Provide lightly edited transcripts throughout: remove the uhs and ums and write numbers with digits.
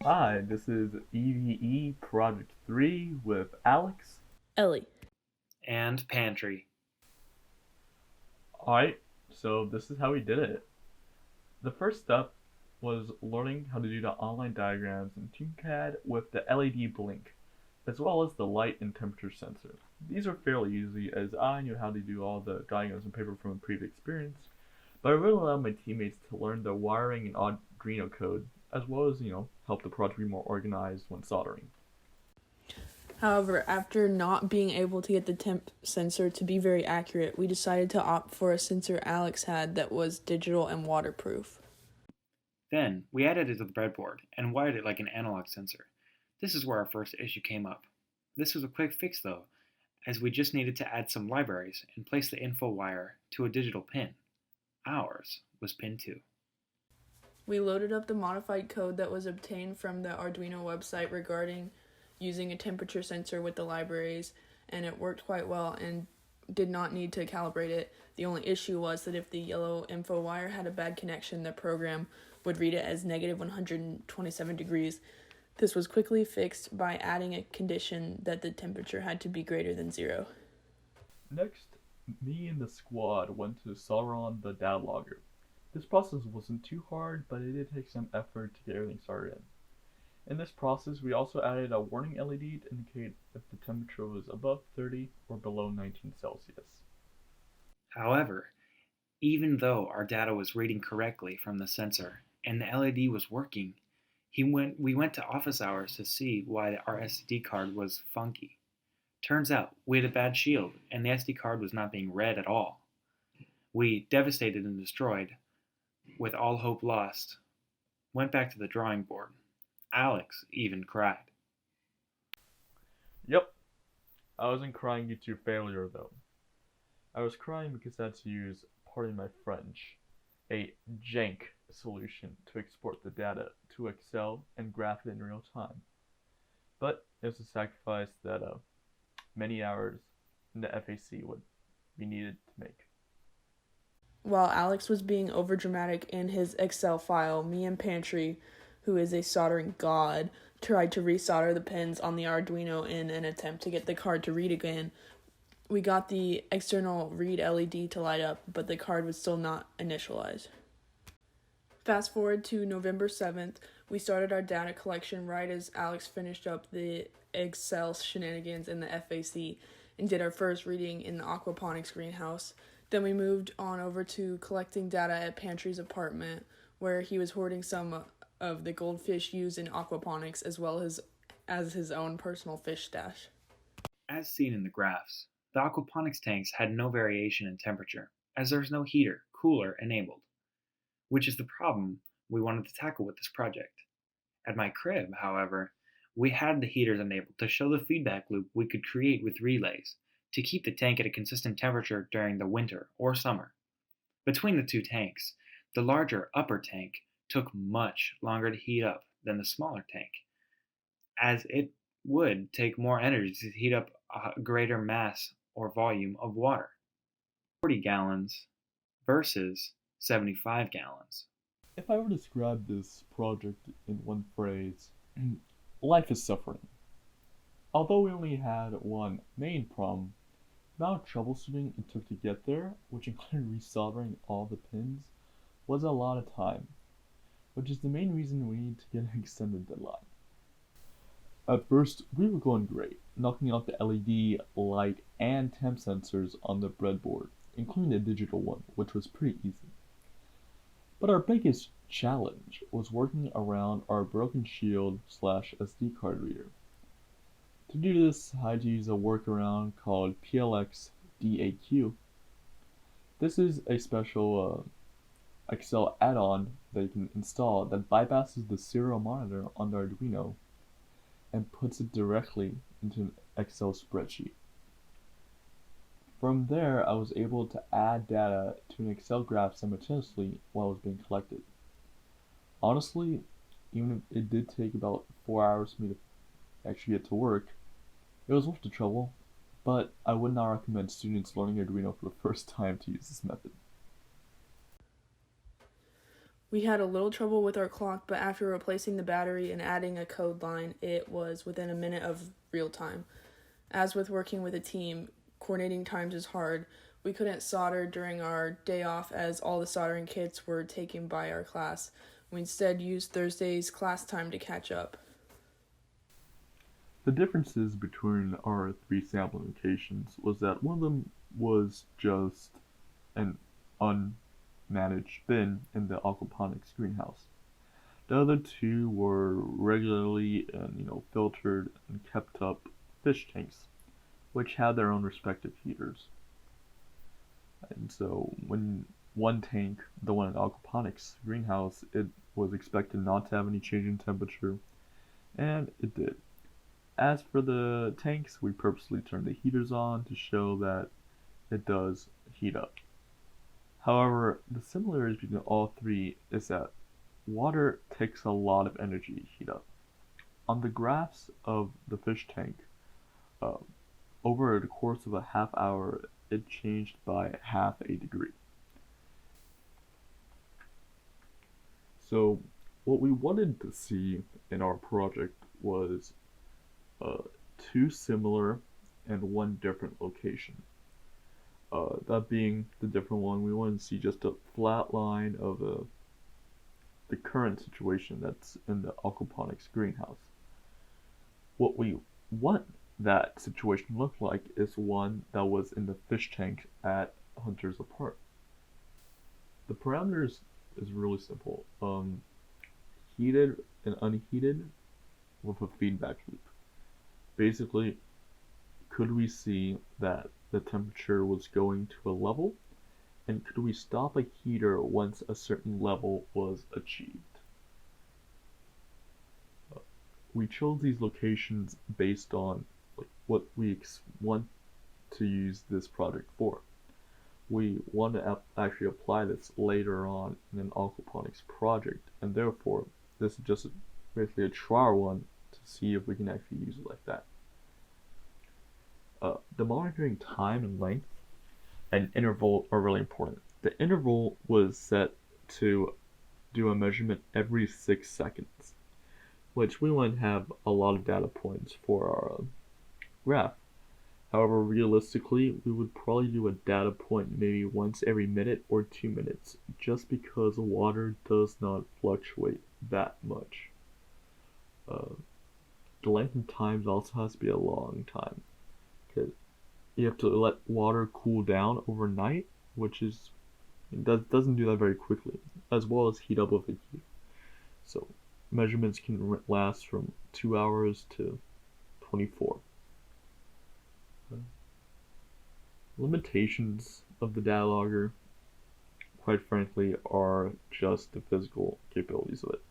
Hi, this is EVE Project 3 with Alex. Ellie. And pantry. Alright, so this is how we did it. The first step was learning how to do the online diagrams in ToonCAD with the LED blink, as well as the light and temperature sensor. These are fairly easy as I knew how to do all the diagrams on paper from a previous experience, but I really allowed my teammates to learn the wiring and Arduino code, as well as, help the project be more organized when soldering. However, after not being able to get the temp sensor to be very accurate, we decided to opt for a sensor Alex had that was digital and waterproof. Then, we added it to the breadboard and wired it like an analog sensor. This is where our first issue came up. This was a quick fix though, as we just needed to add some libraries and place the info wire to a digital pin. Ours was pin 2. We loaded up the modified code that was obtained from the Arduino website regarding using a temperature sensor with the libraries, and it worked quite well and did not need to calibrate it. The only issue was that if the yellow info wire had a bad connection, the program would read it as negative 127 degrees. This was quickly fixed by adding a condition that the temperature had to be greater than 0. Next, me and the squad went to solder on the data logger. This process wasn't too hard, but it did take some effort to get everything started in. In this process, we also added a warning LED to indicate if the temperature was above 30 or below 19 Celsius. However, even though our data was reading correctly from the sensor and the LED was working, we went to office hours to see why our SD card was funky. Turns out we had a bad shield and the SD card was not being read at all. We, devastated and destroyed, with all hope lost, went back to the drawing board. Alex even cried. Yep, I wasn't crying due to failure though. I was crying because I had to use, pardon my French, a jank solution to export the data to Excel and graph it in real time. But it was a sacrifice that many hours in the FAC would be needed to make. While Alex was being overdramatic in his Excel file, me and Pantry, who is a soldering god, tried to resolder the pins on the Arduino in an attempt to get the card to read again. We got the external read LED to light up, but the card was still not initialized. Fast forward to November 7th, we started our data collection right as Alex finished up the Excel shenanigans in the FAC and did our first reading in the aquaponics greenhouse. Then we moved on over to collecting data at Pantry's apartment, where he was hoarding some of the goldfish used in aquaponics as well as his own personal fish stash. As seen in the graphs, the aquaponics tanks had no variation in temperature, as there was no heater, cooler enabled, which is the problem we wanted to tackle with this project. At my crib, however, we had the heaters enabled to show the feedback loop we could create with relays to keep the tank at a consistent temperature during the winter or summer. Between the two tanks, the larger upper tank took much longer to heat up than the smaller tank, as it would take more energy to heat up a greater mass or volume of water. 40 gallons versus 75 gallons. If I were to describe this project in one phrase, life is suffering. Although we only had one main problem, the amount of troubleshooting it took to get there, which included resoldering all the pins, was a lot of time, which is the main reason we need to get an extended deadline. At first, we were going great, knocking out the LED, light, and temp sensors on the breadboard, including the digital one, which was pretty easy. But our biggest challenge was working around our broken shield slash SD card reader. To do this, I had to use a workaround called PLX DAQ. This is a special Excel add-on that you can install that bypasses the serial monitor on the Arduino and puts it directly into an Excel spreadsheet. From there, I was able to add data to an Excel graph simultaneously while it was being collected. Honestly, even if it did take about 4 hours for me to actually get to work, it was worth the trouble, but I would not recommend students learning Arduino for the first time to use this method. We had a little trouble with our clock, but after replacing the battery and adding a code line, it was within a minute of real time. As with working with a team, coordinating times is hard. We couldn't solder during our day off as all the soldering kits were taken by our class. We instead used Thursday's class time to catch up. The differences between our three sampling locations was that one of them was just an unmanaged bin in the aquaponics greenhouse. The other two were regularly and filtered and kept up fish tanks, which had their own respective heaters. And so when one tank, the one in the aquaponics greenhouse, it was expected not to have any change in temperature, and it did. As for the tanks, we purposely turned the heaters on to show that it does heat up. However, the similarities between all three is that water takes a lot of energy to heat up. On the graphs of the fish tank, uh, over the course of a half hour, it changed by half a degree. So, what we wanted to see in our project was two similar and one different location. That being the different one, we wanted to see just a flat line of the current situation that's in the aquaponics greenhouse. What we want that situation to look like is one that was in the fish tank at Hunters Apart. The parameters is really simple. Heated and unheated with a feedback loop. Basically, could we see that the temperature was going to a level, and could we stop a heater once a certain level was achieved? We chose these locations based on what we want to use this project for. We want to actually apply this later on in an aquaponics project, and therefore this is just basically a trial one to see if we can actually use it like that. The monitoring time and length and interval are really important. The interval was set to do a measurement every 6 seconds, which we want to have a lot of data points for our graph. However, realistically, we would probably do a data point maybe once every minute or 2 minutes, just because water does not fluctuate that much. The length of time also has to be a long time, because you have to let water cool down overnight, which doesn't do that very quickly, as well as heat up with a heat. So measurements can last from 2 hours to 24. Limitations of the data logger, quite frankly, are just the physical capabilities of it.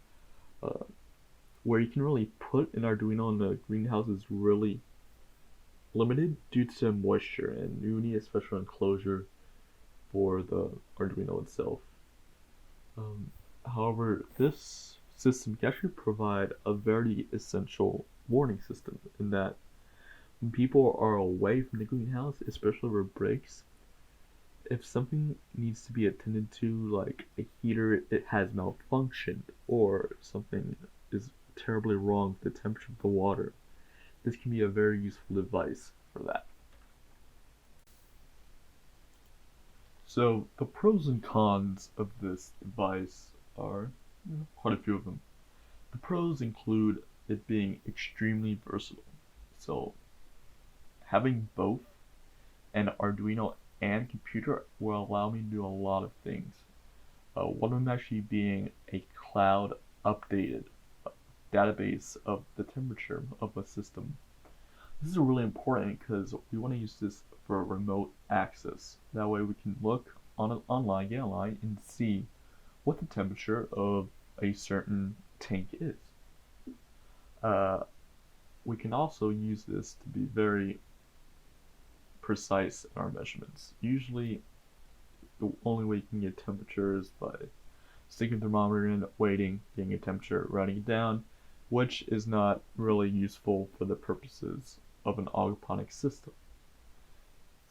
Where you can really put an Arduino in the greenhouse is really limited due to moisture, and you need a special enclosure for the Arduino itself. However, this system can actually provide a very essential warning system in that when people are away from the greenhouse, especially over breaks, if something needs to be attended to, like a heater it has malfunctioned, or something is terribly wrong with the temperature of the water, this can be a very useful device for that. So the pros and cons of this device are quite a few of them. The pros include it being extremely versatile. So having both an Arduino and computer will allow me to do a lot of things. One of them actually being a cloud updated database of the temperature of a system. This is really important because we want to use this for remote access. That way we can look online and see what the temperature of a certain tank is. We can also use this to be very precise in our measurements. Usually the only way you can get temperature is by sticking a thermometer in, waiting, getting a temperature, writing it down, which is not really useful for the purposes of an aquaponics system.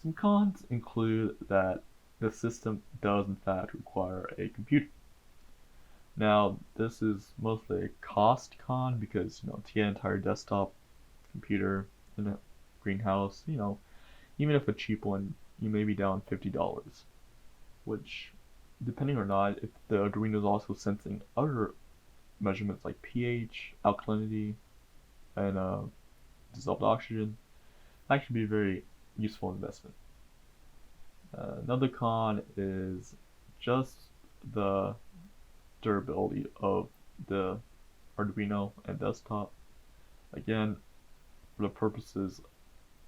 Some cons include that the system does in fact require a computer. Now, this is mostly a cost con because, to get an entire desktop computer in a greenhouse, even if a cheap one, you may be down $50, which, depending or not, if the Arduino is also sensing other measurements like pH, alkalinity, and dissolved oxygen, that could be a very useful investment. Another con is just the durability of the Arduino and desktop. Again, for the purposes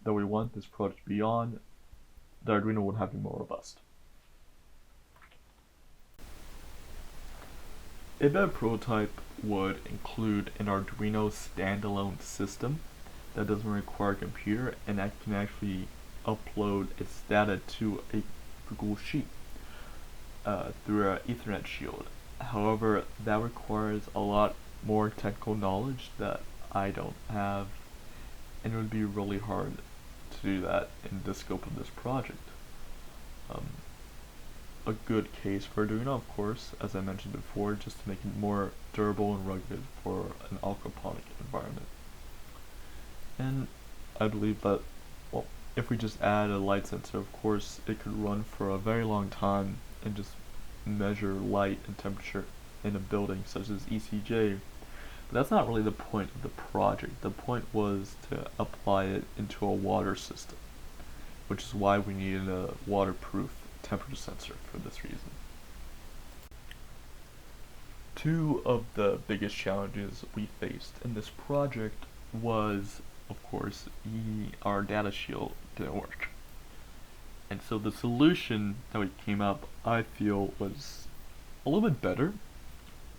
that we want this project to be on, the Arduino would have to be more robust. A better prototype would include an Arduino standalone system that doesn't require a computer and that can actually upload its data to a Google Sheet through an Ethernet shield. However, that requires a lot more technical knowledge that I don't have, and it would be really hard to do that in the scope of this project. A good case for Arduino, of course, as I mentioned before, just to make it more durable and rugged for an aquaponic environment. And I believe that, well, if we just add a light sensor, of course, it could run for a very long time and just measure light and temperature in a building such as ECJ. But that's not really the point of the project. The point was to apply it into a water system, which is why we needed a waterproof temperature sensor for this reason. Two of the biggest challenges we faced in this project was, of course, our data shield didn't work. And so the solution that we came up, I feel, was a little bit better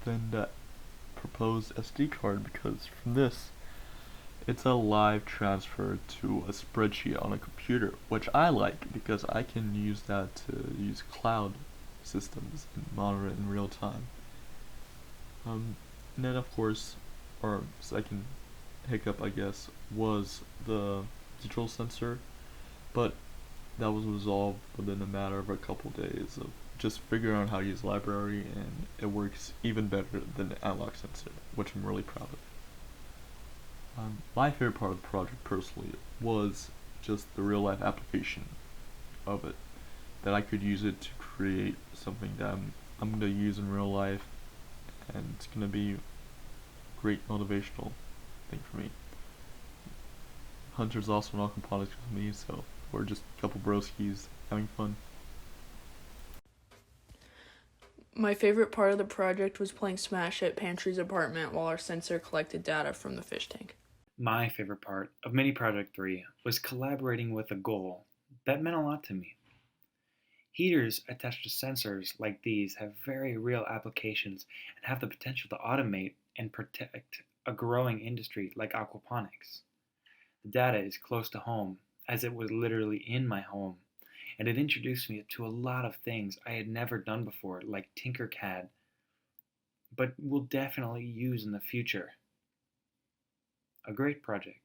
than the proposed SD card, because from this, it's a live transfer to a spreadsheet on a computer, which I like because I can use that to use cloud systems and monitor it in real time. And then, of course, our second hiccup, I guess, was the digital sensor, but that was resolved within a matter of a couple days of just figuring out how to use the library, and it works even better than the analog sensor, which I'm really proud of. My favorite part of the project personally was just the real life application of it, that I could use it to create something that I'm going to use in real life, and it's going to be a great motivational thing for me. Hunter's also an aquaponics with me, so we're just a couple broskies having fun. My favorite part of the project was playing Smash at Pantry's apartment while our sensor collected data from the fish tank. My favorite part of Mini Project 3 was collaborating with a goal that meant a lot to me. Heaters attached to sensors like these have very real applications and have the potential to automate and protect a growing industry like aquaponics. The data is close to home, as it was literally in my home, and it introduced me to a lot of things I had never done before, like Tinkercad, but will definitely use in the future. A great project.